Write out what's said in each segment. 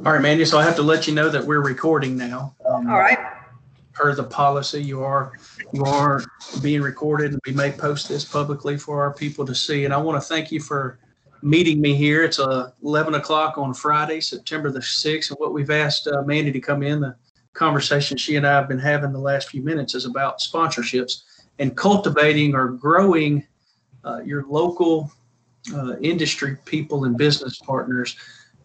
All right, Mandy, so I have to let you know that we're recording now. All right. Per the policy, you are being recorded, and we may post this publicly for our people to see. And I want to thank you for meeting me here. It's 11 o'clock on Friday, September the 6th. And what we've asked Mandy to come in, the conversation she and I have been having the last few minutes is about sponsorships and cultivating or growing your local industry people and business partners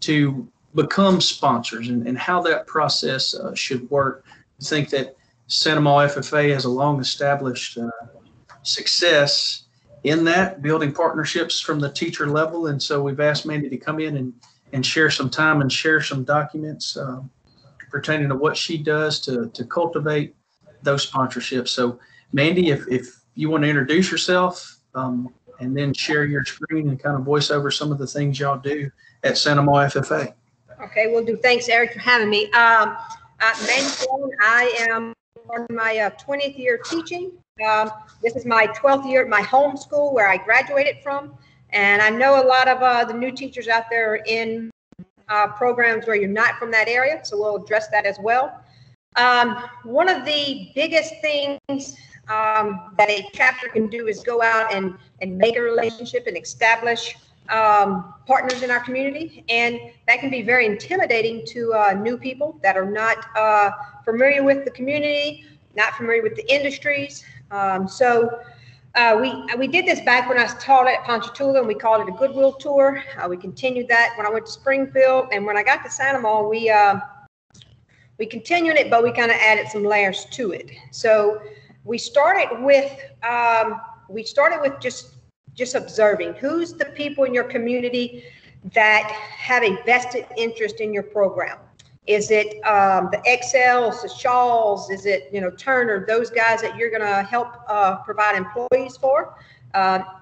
to become sponsors, and how that process should work. I think that Santa Maula FFA has a long established success in that, building partnerships from the teacher level. And so we've asked Mandy to come in and share some time and share some documents pertaining to what she does to cultivate those sponsorships. So Mandy, if you want to introduce yourself and then share your screen and kind of voice over some of the things y'all do at Santa Maula FFA. Okay, will do. Thanks, Eric, for having me. Mandy Sloan, I am part of my 20th year teaching. This is my 12th year at my home school where I graduated from. And I know a lot of the new teachers out there in programs where you're not from that area, so we'll address that as well. One of the biggest things that a chapter can do is go out and make a relationship and establish partners in our community, and that can be very intimidating to new people that are not familiar with the community, not familiar with the industries. So we did this back when I taught at Ponchatoula, and we called it a Goodwill Tour. We continued that when I went to Springfield, and when I got to Santa Maula, we continued it, but we kind of added some layers to it. So we started with just observing who's the people in your community that have a vested interest in your program. Is it the Excels, the Shaws? Is it, Turner, those guys that you're going to help provide employees for?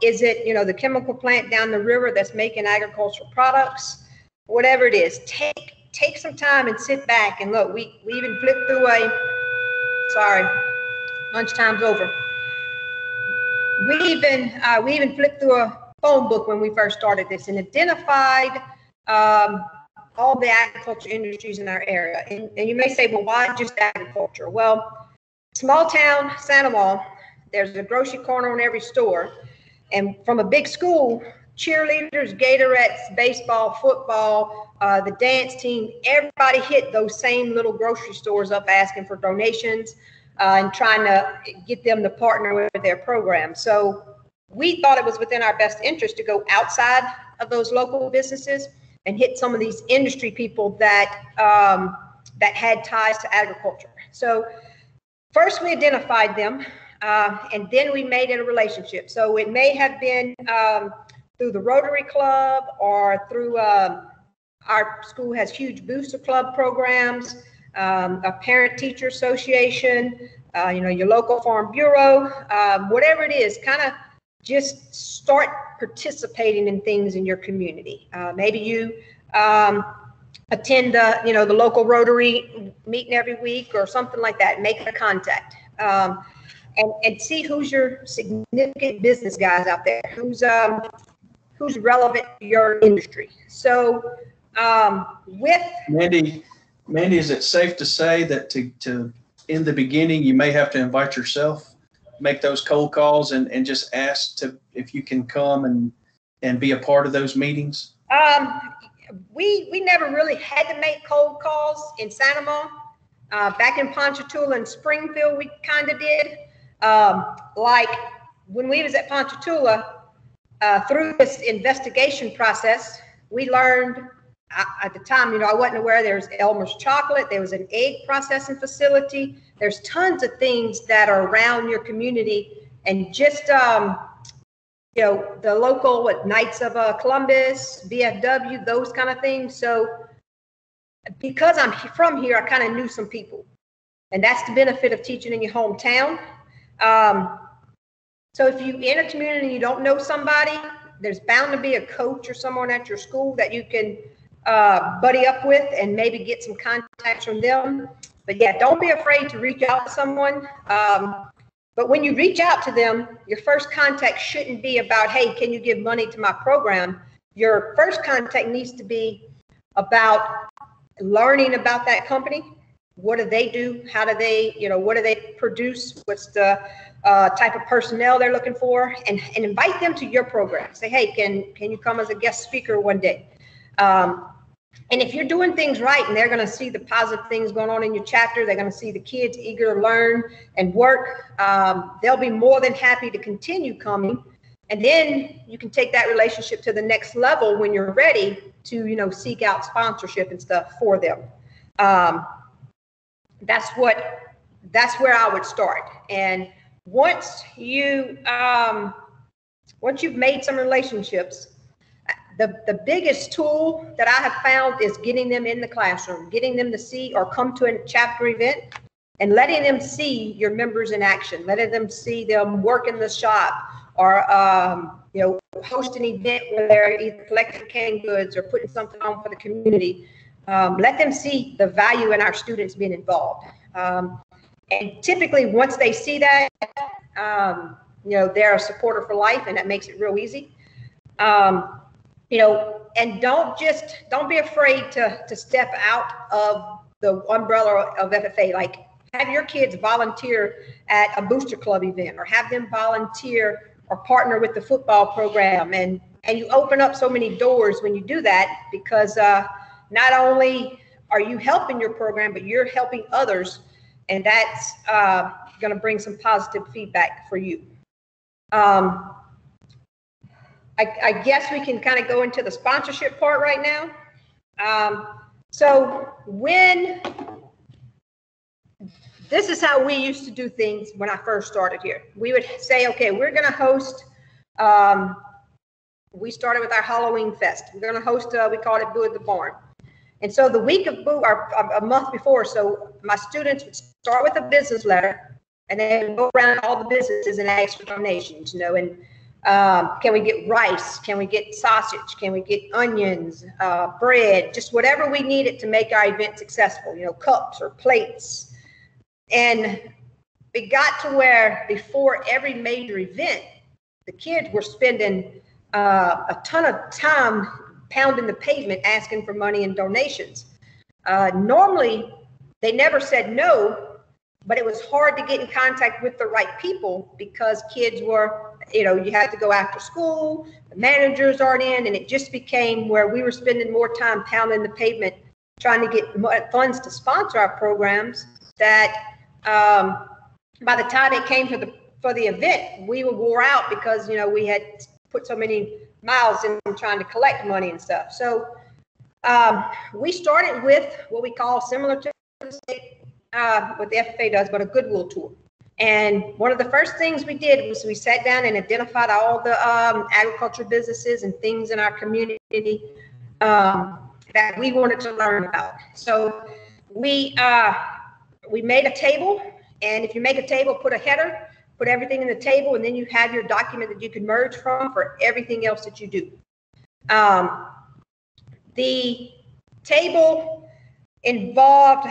Is it, the chemical plant down the river that's making agricultural products? Whatever it is, take some time and sit back and look. We even flipped through lunchtime's over. We even flipped through a phone book when we first started this and identified all the agriculture industries in our area. And you may say, well, why just agriculture? Well, small town Santa Maula, there's a grocery corner on every store. And from a big school, cheerleaders, Gatorettes, baseball, football, the dance team, everybody hit those same little grocery stores up asking for donations and trying to get them to partner with their program. So we thought it was within our best interest to go outside of those local businesses and hit some of these industry people that had ties to agriculture. So first we identified them, and then we made it a relationship. So it may have been through the Rotary Club or through our school has huge booster club programs, a parent-teacher association, your local farm bureau, whatever it is, kind of just start participating in things in your community. Maybe you attend the local Rotary meeting every week or something like that. Make a contact and see who's your significant business guys out there, who's relevant to your industry. So with Mandy, is it safe to say that to in the beginning, you may have to invite yourself, make those cold calls and just ask if you can come and be a part of those meetings? We never really had to make cold calls in Santa Maula. Back in Ponchatoula and Springfield, we kind of did. Like when we was at Ponchatoula, through this investigation process, we learned at the time, I wasn't aware there was Elmer's Chocolate. There was an egg processing facility. There's tons of things that are around your community, and just the local Knights of Columbus, VFW, those kind of things. So because I'm from here, I kind of knew some people, and that's the benefit of teaching in your hometown. So if you're in a community and you don't know somebody, there's bound to be a coach or someone at your school that you can buddy up with and maybe get some contacts from them. But yeah, don't be afraid to reach out to someone. But when you reach out to them, your first contact shouldn't be about, hey, can you give money to my program? Your first contact needs to be about learning about that company. What do they do? How do they, what do they produce? What's the type of personnel they're looking for? And invite them to your program. Say, hey, can you come as a guest speaker one day? And if you're doing things right and they're going to see the positive things going on in your chapter, they're going to see the kids eager to learn and work, they'll be more than happy to continue coming. And then you can take that relationship to the next level when you're ready to, seek out sponsorship and stuff for them. That's where I would start. And once you've made some relationships, the biggest tool that I have found is getting them in the classroom, getting them to see or come to a chapter event and letting them see your members in action, letting them see them work in the shop or, host an event where they're either collecting canned goods or putting something on for the community. Let them see the value in our students being involved. And typically once they see that, they're a supporter for life, and that makes it real easy. And don't be afraid to step out of the umbrella of FFA. Like, have your kids volunteer at a booster club event, or have them volunteer or partner with the football program. And you open up so many doors when you do that, because not only are you helping your program, but you're helping others. And that's going to bring some positive feedback for you. I guess we can kind of go into the sponsorship part right now. This is how we used to do things when I first started here. We would say, okay, we're going to host, we started with our Halloween Fest. We're going to host, we called it Boo at the Barn. And so the week of Boo, or a month before, so my students would start with a business letter, and then go around all the businesses and ask for donations, and can we get rice? Can we get sausage? Can we get onions, bread, just whatever we needed to make our event successful, cups or plates. And it got to where before every major event, the kids were spending a ton of time pounding the pavement asking for money and donations. Normally, they never said no, but it was hard to get in contact with the right people because kids were, you had to go after school, the managers aren't in, and it just became where we were spending more time pounding the pavement trying to get funds to sponsor our programs that by the time it came for the event, we were wore out because, we had put so many miles in trying to collect money and stuff. So we started with what we call, similar to the state, what the FFA does, but a Goodwill tour. And one of the first things we did was we sat down and identified all the agriculture businesses and things in our community that we wanted to learn about. So we made a table, and if you make a table, put a header, put everything in the table, and then you have your document that you can merge from for everything else that you do. The table involved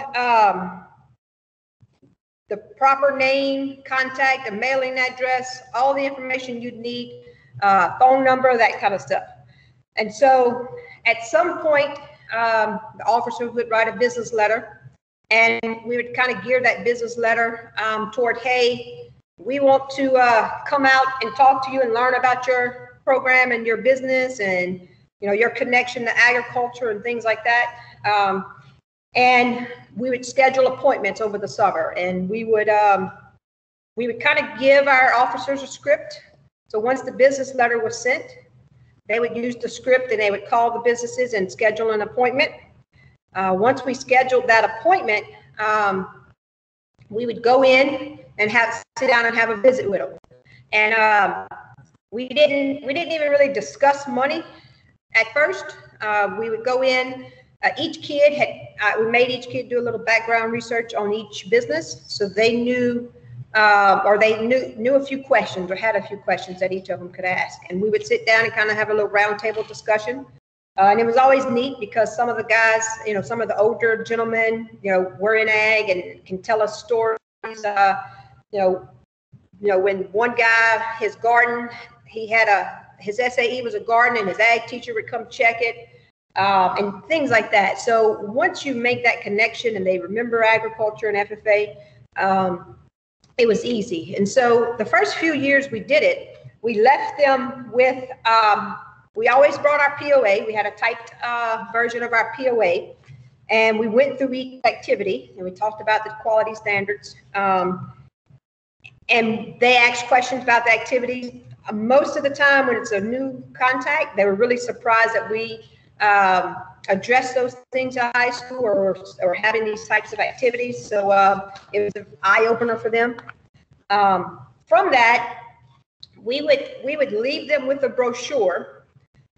the proper name, contact, a mailing address, all the information you'd need, phone number, that kind of stuff. And so at some point, the officer would write a business letter, and we would kind of gear that business letter toward, hey, we want to come out and talk to you and learn about your program and your business and, your connection to agriculture and things like that. And we would schedule appointments over the summer, and we would kind of give our officers a script. So once the business letter was sent, they would use the script and they would call the businesses and schedule an appointment. Once we scheduled that appointment, we would go in and sit down and have a visit with them. And we didn't even really discuss money at first. We would go in. Each kid we made each kid do a little background research on each business, so they knew, or they knew a few questions or had a few questions that each of them could ask. And we would sit down and kind of have a little roundtable discussion. And it was always neat because some of the guys, some of the older gentlemen, were in ag and can tell us stories. When one guy, his garden, he had his SAE was a garden, and his ag teacher would come check it. and things like that. So once you make that connection and they remember agriculture and FFA, it was easy. And so the first few years we did it, we left them with, we always brought our POA. We had a typed version of our POA, and we went through each activity and we talked about the quality standards. And they asked questions about the activities. Most of the time when it's a new contact, they were really surprised that we address those things at high school or having these types of activities. So it was an eye opener for them. From that, we would leave them with a brochure,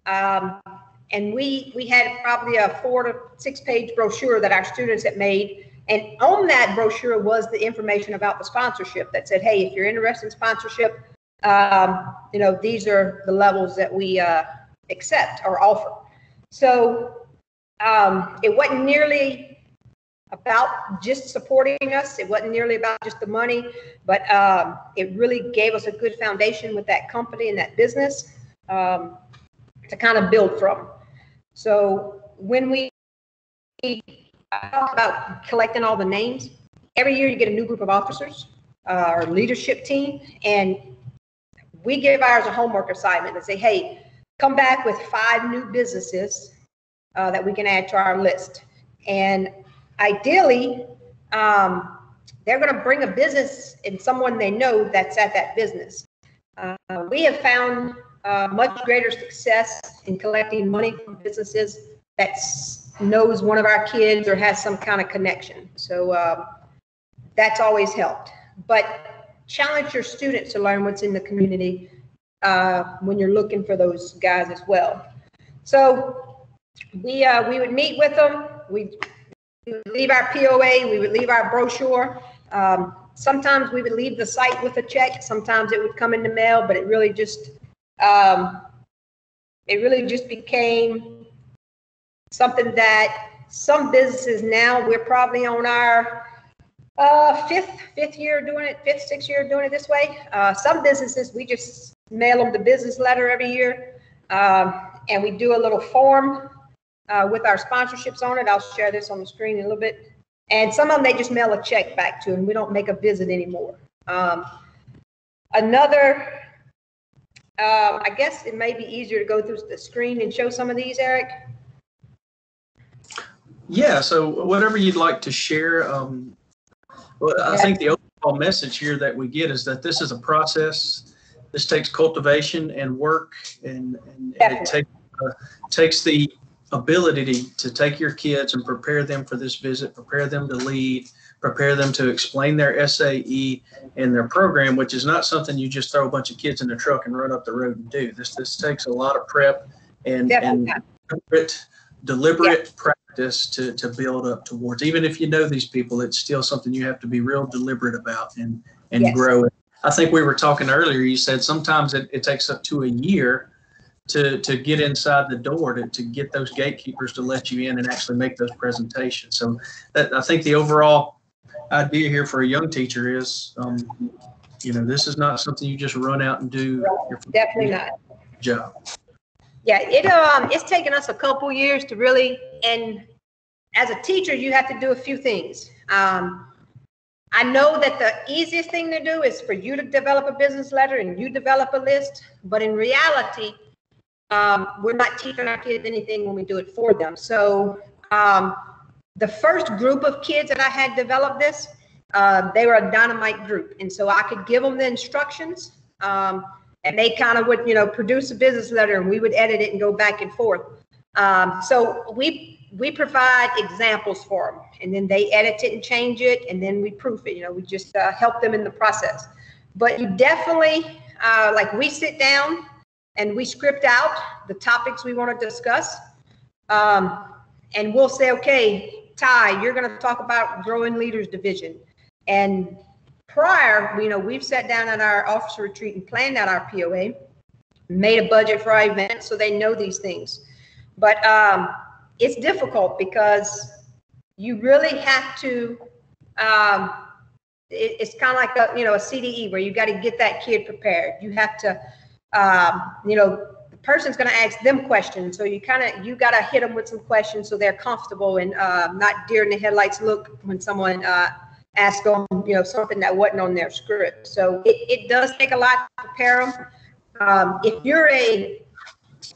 and we had probably a 4 to 6 page brochure that our students had made. And on that brochure was the information about the sponsorship that said, hey, if you're interested in sponsorship, you know, these are the levels that we accept or offer. So it wasn't nearly about just supporting us. It wasn't nearly about just the money, but it really gave us a good foundation with that company and that business to kind of build from. So when we talk about collecting all the names, every year you get a new group of officers or leadership team, and we give ours a homework assignment and say, hey, come back with 5 new businesses that we can add to our list. And ideally, they're going to bring a business and someone they know that's at that business. We have found much greater success in collecting money from businesses that knows one of our kids or has some kind of connection. So that's always helped. But challenge your students to learn what's in the community when you're looking for those guys as well. So we would meet with them. We would leave our POA. We would leave our brochure. Sometimes we would leave the site with a check. Sometimes it would come in the mail, but it really just became something that some businesses now, we're probably on our fifth year doing it, 5th, 6th year doing it this way. Some businesses, we just mail them the business letter every year, and we do a little form with our sponsorships on it. I'll share this on the screen in a little bit. And some of them, they just mail a check back to, and we don't make a visit anymore. Another, I guess it may be easier to go through the screen and show some of these, Eric. Yeah, so whatever you'd like to share. Well, I think the overall message here that we get is that this is a process. This takes cultivation and work, and it takes the ability to take your kids and prepare them for this visit, prepare them to lead, prepare them to explain their SAE and their program, which is not something you just throw a bunch of kids in the truck and run up the road and do. This takes a lot of prep and deliberate practice to build up towards. Even if you know these people, it's still something you have to be real deliberate about and grow it. I think we were talking earlier, you said sometimes it takes up to a year to get inside the door, to get those gatekeepers to let you in and actually make those presentations. So I think the overall idea here for a young teacher is, this is not something you just run out and do. Definitely not. Job. Yeah, it's taken us a couple years to really, and as a teacher, you have to do a few things. I know that the easiest thing to do is for you to develop a business letter and you develop a list, but in reality, we're not teaching our kids anything when we do it for them. So the first group of kids that I had developed this, they were a dynamite group. And so I could give them the instructions, and they kind of would, produce a business letter, and we would edit it and go back and forth. So we provide examples for them, and then they edit it and change it, and then we proof it. We just help them in the process. But you definitely, we sit down and we script out the topics we want to discuss, and we'll say, okay, Ty, you're going to talk about Growing Leaders Division. And prior, we've sat down at our officer retreat and planned out our POA, made a budget for our event, so they know these things. But it's difficult because you really have to, it's kind of like a CDE where you got to get that kid prepared. You have to, the person's going to ask them questions. So you got to hit them with some questions so they're comfortable and not deer in the headlights look when someone asks them, something that wasn't on their script. So it does take a lot to prepare them. If you're a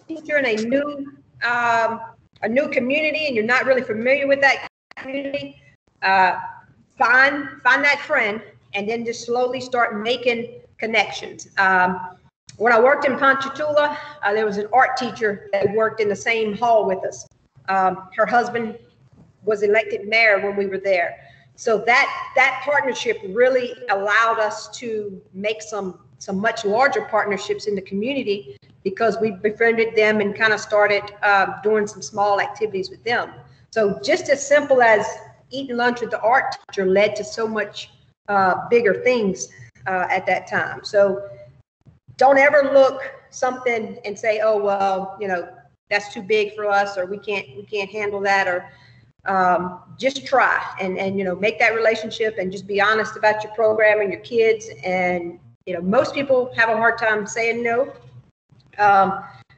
teacher in a new community and you're not really familiar with that community, find that friend and then just slowly start making connections. When I worked in Ponchatoula, there was an art teacher that worked in the same hall with us. Her husband was elected mayor when we were there. So that partnership really allowed us to make some much larger partnerships in the community because we befriended them and kind of started doing some small activities with them. So just as simple as eating lunch with the art teacher led to so much bigger things at that time. So don't ever look something and say, oh, well, that's too big for us, or we can't handle that, or just try and make that relationship and just be honest about your program and your kids. And, most people have a hard time saying no.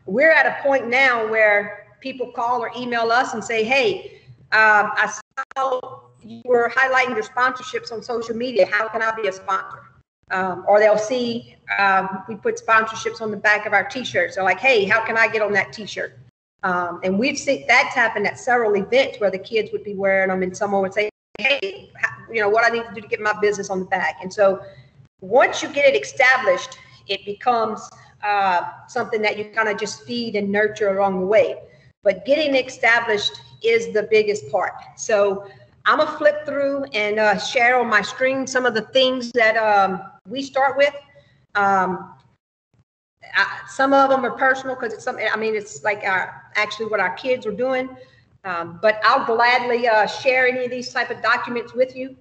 We're at a point now where people call or email us and say, hey, I saw you were highlighting your sponsorships on social media. How can I be a sponsor? Or they'll see we put sponsorships on the back of our t-shirts. They're like, hey, how can I get on that t-shirt? And we've seen that's happened at several events where the kids would be wearing them and someone would say, hey, what I need to do to get my business on the back. And so once you get it established, it becomes something that you kind of just feed and nurture along the way. But getting it established is the biggest part. So I'm going to flip through and share on my screen some of the things that we start with. Some of them are personal because it's something, it's like actually what our kids are doing. But I'll gladly share any of these type of documents with you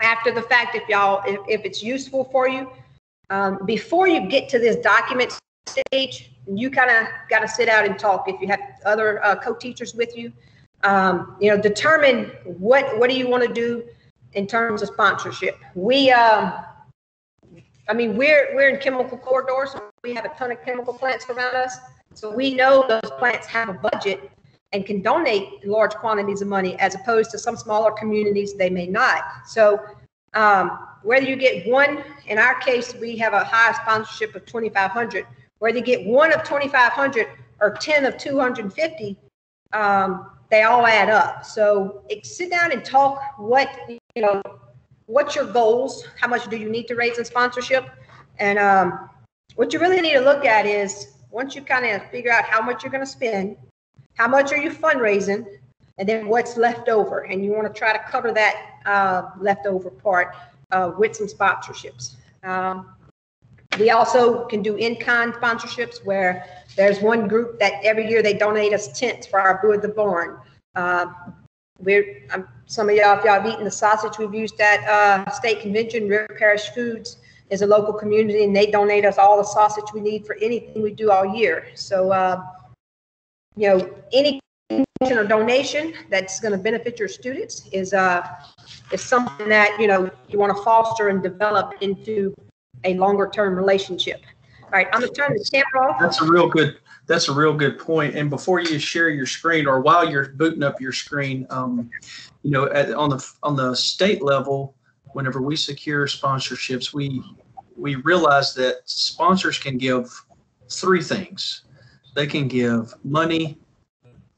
after the fact if it's useful for you. Before you get to this document stage, you kind of got to sit out and talk. If you have other co-teachers with you, determine what do you want to do in terms of sponsorship. We're in chemical corridors, so we have a ton of chemical plants around us. So we know those plants have a budget and can donate large quantities of money, as opposed to some smaller communities, they may not. So whether you get one, in our case, we have a high sponsorship of 2,500. Whether you get one of 2,500 or 10 of 250, they all add up. So sit down and talk. What's your goals? How much do you need to raise in sponsorship? And what you really need to look at is, once you kind of figure out how much you're going to spend, how much are you fundraising, and then what's left over. And you want to try to cover that leftover part with some sponsorships. We also can do in-kind sponsorships, where there's one group that every year they donate us tents for our Brew of the Barn. Some of y'all, if y'all have eaten the sausage we've used at state convention, River Parish Foods is a local community, and they donate us all the sausage we need for anything we do all year. So, any or donation that's going to benefit your students is something that you want to foster and develop into a longer term relationship. All right, I'm going to turn the camera off. That's a real good point. And before you share your screen, or while you're booting up your screen, on the state level, whenever we secure sponsorships, we realize that sponsors can give three things. They can give money,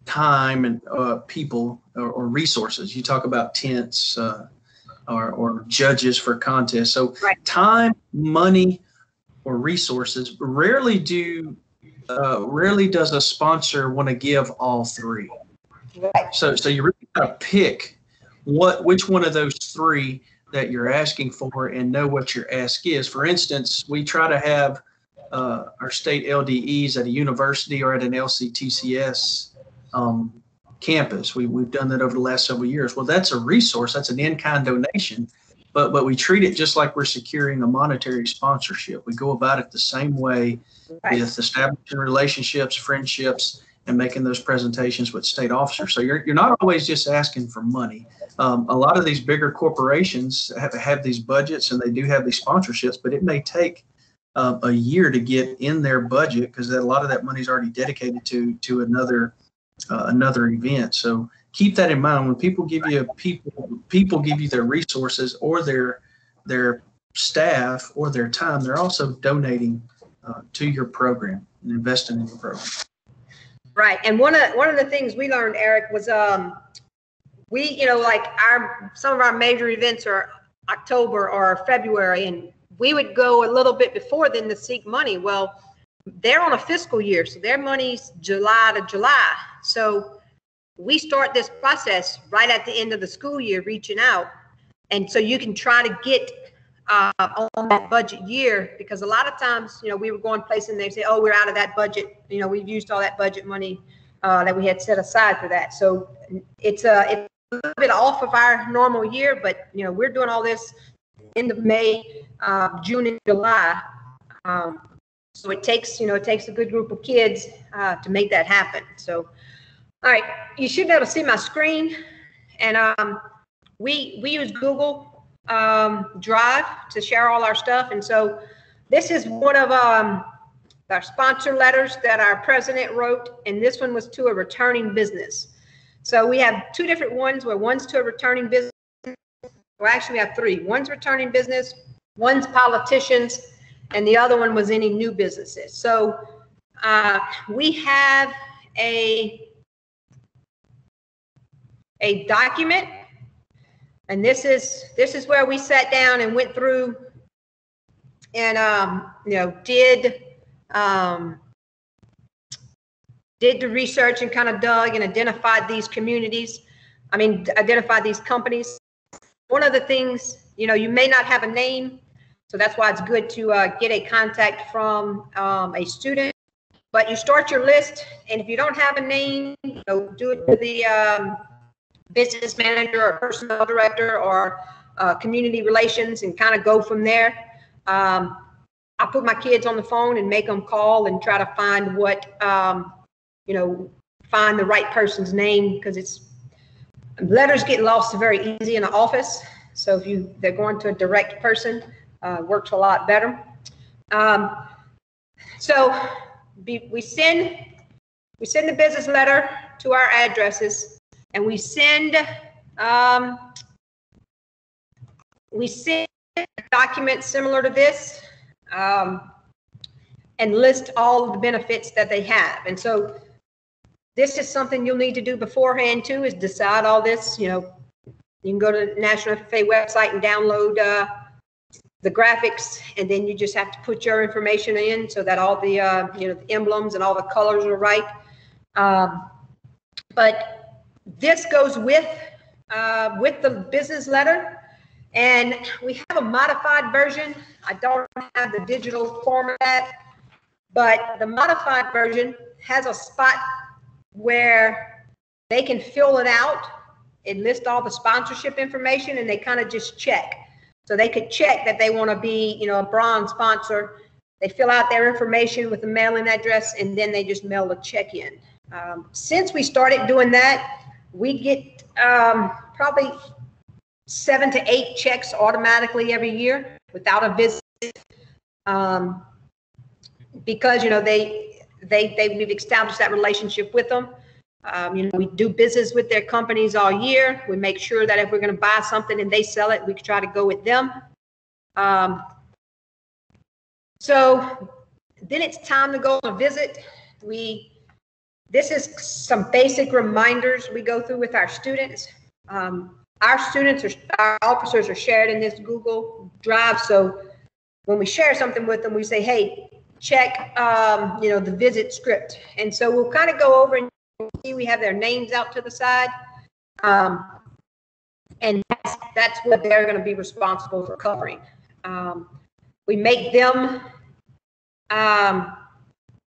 time, and people or resources. You talk about tents or judges for contests. So right. Time, money, or resources. Rarely does a sponsor want to give all three. Right. So you really got to pick which one of those three that you're asking for and know what your ask is. For instance, we try to have our state LDEs at a university or at an LCTCS campus. We've done that over the last several years. Well, that's a resource. That's an in-kind donation. But we treat it just like we're securing a monetary sponsorship. We go about it the same way right. with establishing relationships, friendships, and making those presentations with state officers. So you're not always just asking for money. A lot of these bigger corporations have these budgets, and they do have these sponsorships, but it may take a year to get in their budget, because a lot of that money is already dedicated to another event. So keep that in mind when people give you people give you their resources or their staff or their time. They're also donating to your program and investing in your program. Right. And one of the things we learned, Eric, was we, like some of our major events are October or February, and we would go a little bit before then to seek money. Well, they're on a fiscal year, so their money's July to July. So we start this process right at the end of the school year, reaching out. And so you can try to get on that budget year, because a lot of times, we were going places and they say, oh, we're out of that budget. We've used all that budget money that we had set aside for that. So it's a little bit off of our normal year, but, we're doing all this end of May, June and July. So it takes a good group of kids to make that happen. So, all right, you should be able to see my screen. And we use Google Drive to share all our stuff. And so this is one of our sponsor letters that our president wrote, and this one was to a returning business. So we have two different ones, where one's to a returning business. Well, actually we have three. One's returning business, one's politicians, and the other one was any new businesses. So we have a document. And this is where we sat down and went through and did the research and kind of dug and identified these communities. Identified these companies. One of the things, you may not have a name, so that's why it's good to get a contact from a student. But you start your list, and if you don't have a name, do it to the business manager or personnel director or community relations, and kind of go from there. I put my kids on the phone and make them call and try to find find the right person's name, because letters get lost very easy in the office. So if they're going to a direct person, works a lot better. So we send the business letter to our addresses. And we send documents similar to this, and list all of the benefits that they have. And so this is something you'll need to do beforehand too, is decide all this. You can go to the National FFA website and download the graphics, and then you just have to put your information in so that all the the emblems and all the colors are right. But this goes with the business letter, and we have a modified version. I don't have the digital format, but the modified version has a spot where they can fill it out. It lists all the sponsorship information, and they kind of just check. So they could check that they want to be, a bronze sponsor. They fill out their information with a mailing address, and then they just mail a check in. Since we started doing that, we get probably 7 to 8 checks automatically every year without a visit, because we've established that relationship with them. We do business with their companies all year. We make sure that if we're going to buy something and they sell it, we try to go with them. So then it's time to go on a visit. This is some basic reminders we go through with our students. Our officers are shared in this Google Drive. So when we share something with them, we say, hey, check, the visit script. And so we'll kind of go over and see we have their names out to the side. And that's what they're going to be responsible for covering. We make them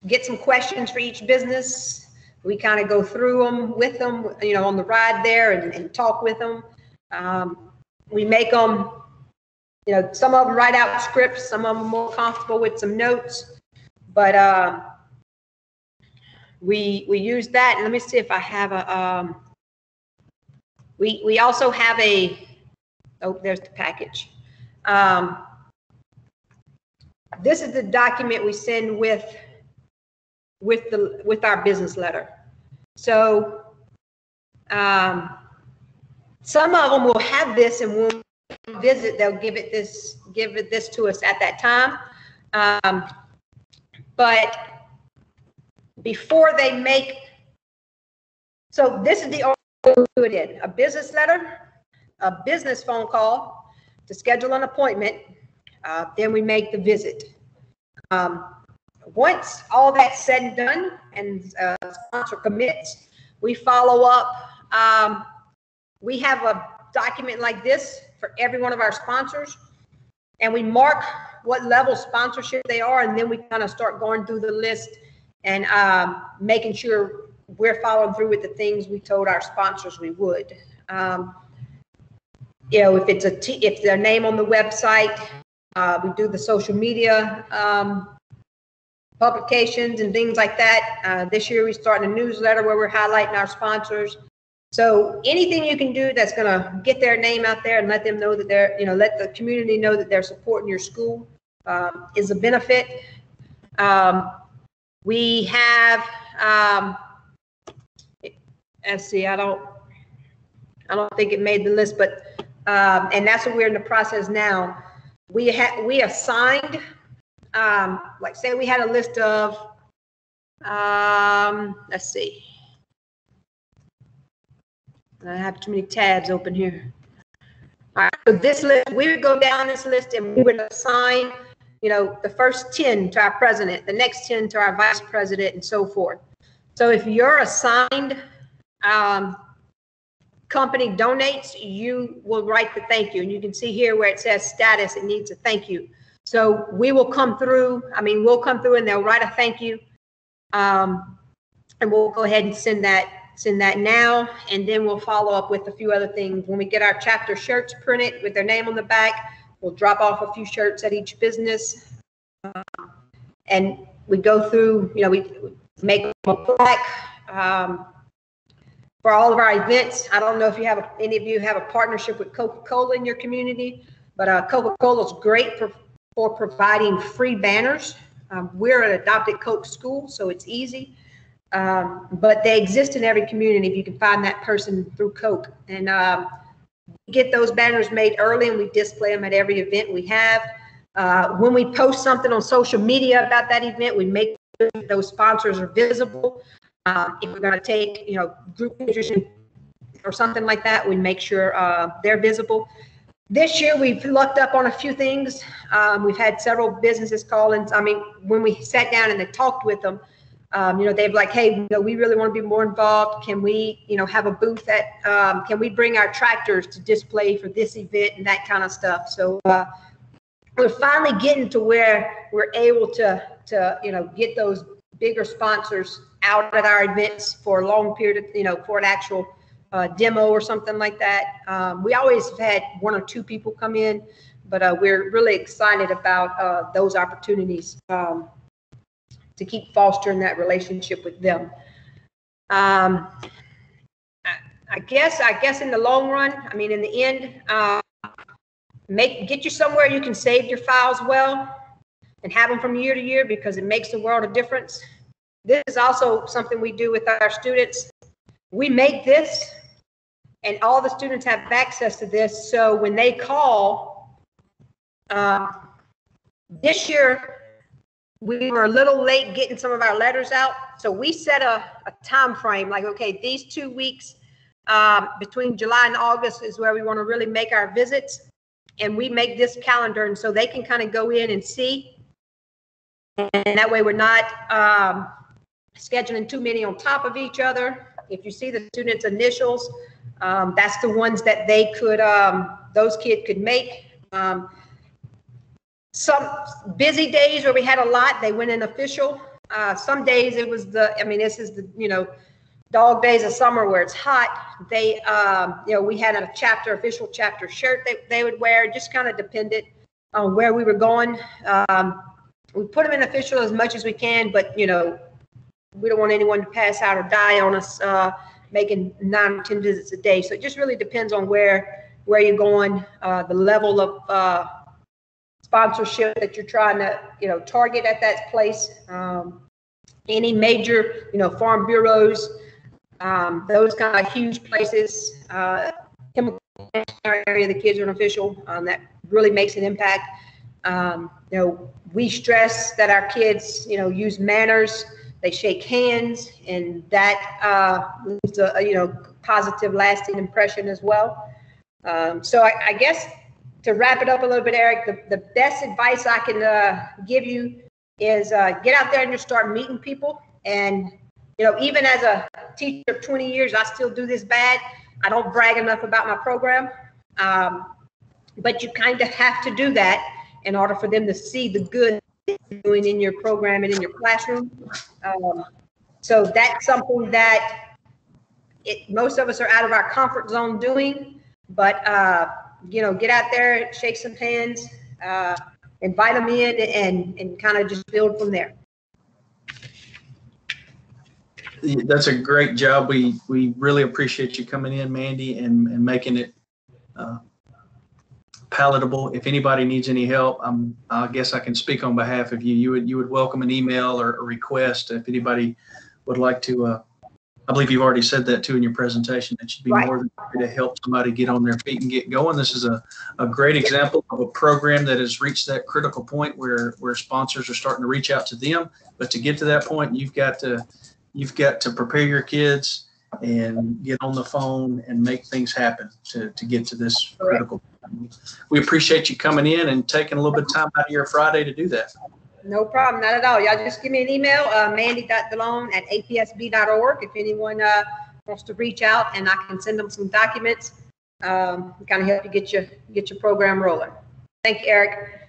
get some questions for each business. We kind of go through them with them, on the ride there, and talk with them. We make them, some of them write out scripts, some of them are more comfortable with some notes, but we use that. And let me see if I have a, we also have a, oh, there's the package. this is the document we send with our business letter. So some of them will have this, and when we visit, they'll give it this to us at that time. But before they make, so this is the order we do it in: a business letter, a business phone call to schedule an appointment, then we make the visit. Once all that's said and done and sponsor commits, we follow up. We have a document like this for every one of our sponsors, and we mark what level sponsorship they are, and then we kind of start going through the list and making sure we're following through with the things we told our sponsors we would. You know, if it's if their name on the website, we do the social media publications and things like that. This year we start a newsletter where we're highlighting our sponsors. So anything you can do that's going to get their name out there and let them know that they're, you know, let the community know that they're supporting your school is a benefit. We have, let's see, I don't think it made the list, but, and that's what we're in the process now. We assigned, like say we had a list of, let's see. I have too many tabs open here. All right, so this list, we would go down this list and we would assign, you know, the first 10 to our president, the next 10 to our vice president, and so forth. So if your assigned company donates, you will write the thank you. And you can see here where it says status, it needs a thank you. So we will come through, I mean, we'll come through and they'll write a thank you. And we'll go ahead and send that now, and then we'll follow up with a few other things. When we get our chapter shirts printed with their name on the back, we'll drop off a few shirts at each business, and we go through, you know, we make them a plaque for all of our events. I don't know if you have any of you have a partnership with Coca-Cola in your community, but Coca-Cola is great for providing free banners. We're an adopted Coke school, so it's easy. But they exist in every community if you can find that person through Coke. And we get those banners made early and we display them at every event we have. When we post something on social media about that event, we make sure those sponsors are visible. If we're going to take, you know, group pictures or something like that, we make sure they're visible. This year we've looked up on a few things. We've had several businesses call in. I mean, when we sat down and they talked with them, you know, they're like, hey, you know, we really want to be more involved. Can we, you know, have a booth at, can we bring our tractors to display for this event and that kind of stuff? So we're finally getting to where we're able to, you know, get those bigger sponsors out at our events for a long period of, you know, for an actual demo or something like that. We always have had 1 or 2 people come in, but we're really excited about those opportunities. To keep fostering that relationship with them. I guess in the long run, I mean, in the end, get you somewhere you can save your files well and have them from year to year, because it makes the world a difference. This is also something we do with our students. We make this and all the students have access to this. So when they call, this year, we were a little late getting some of our letters out. So we set a time frame, like, okay, these 2 weeks between July and August is where we want to really make our visits. And we make this calendar, and so they can kind of go in and see. And that way we're not scheduling too many on top of each other. If you see the students' initials, that's the ones that they could, those kids could make. Some busy days where we had a lot, they went in official. Some days it was I mean, this is the, you know, dog days of summer where it's hot. They, you know, we had a official chapter shirt that they would wear. It just kind of depended on where we were going. We put them in official as much as we can, but, you know, we don't want anyone to pass out or die on us making 9 or 10 visits a day. So it just really depends on where you're going, the level of sponsorship that you're trying to, target at that place. Any major, farm bureaus, those kind of huge places, chemical area, the kids are an official, that really makes an impact. We stress that our kids, use manners, they shake hands, and that leaves a, positive lasting impression as well. So I guess to wrap it up a little bit, Eric, the best advice I can give you is get out there and just start meeting people. And, even as a teacher of 20 years, I still do this bad. I don't brag enough about my program. But you kind of have to do that in order for them to see the good you're doing in your program and in your classroom. So that's something that most of us are out of our comfort zone doing, but get out there, shake some hands, invite them in, and kind of just build from there. That's a great job. We really appreciate you coming in, Mandy, and making it palatable. If anybody needs any help, I guess I can speak on behalf of you. You would welcome an email or a request if anybody would like to. I believe you've already said that too in your presentation, that you'd be more than happy to help somebody get on their feet and get going. This is a great example of a program that has reached that critical point where sponsors are starting to reach out to them. But to get to that point, you've got to prepare your kids and get on the phone and make things happen to get to this critical point. We appreciate you coming in and taking a little bit of time out of your Friday to do that. No problem, not at all. Y'all just give me an email, mandy.delone@apsb.org, if anyone wants to reach out, and I can send them some documents, kind of help you get your program rolling. Thank you, Eric.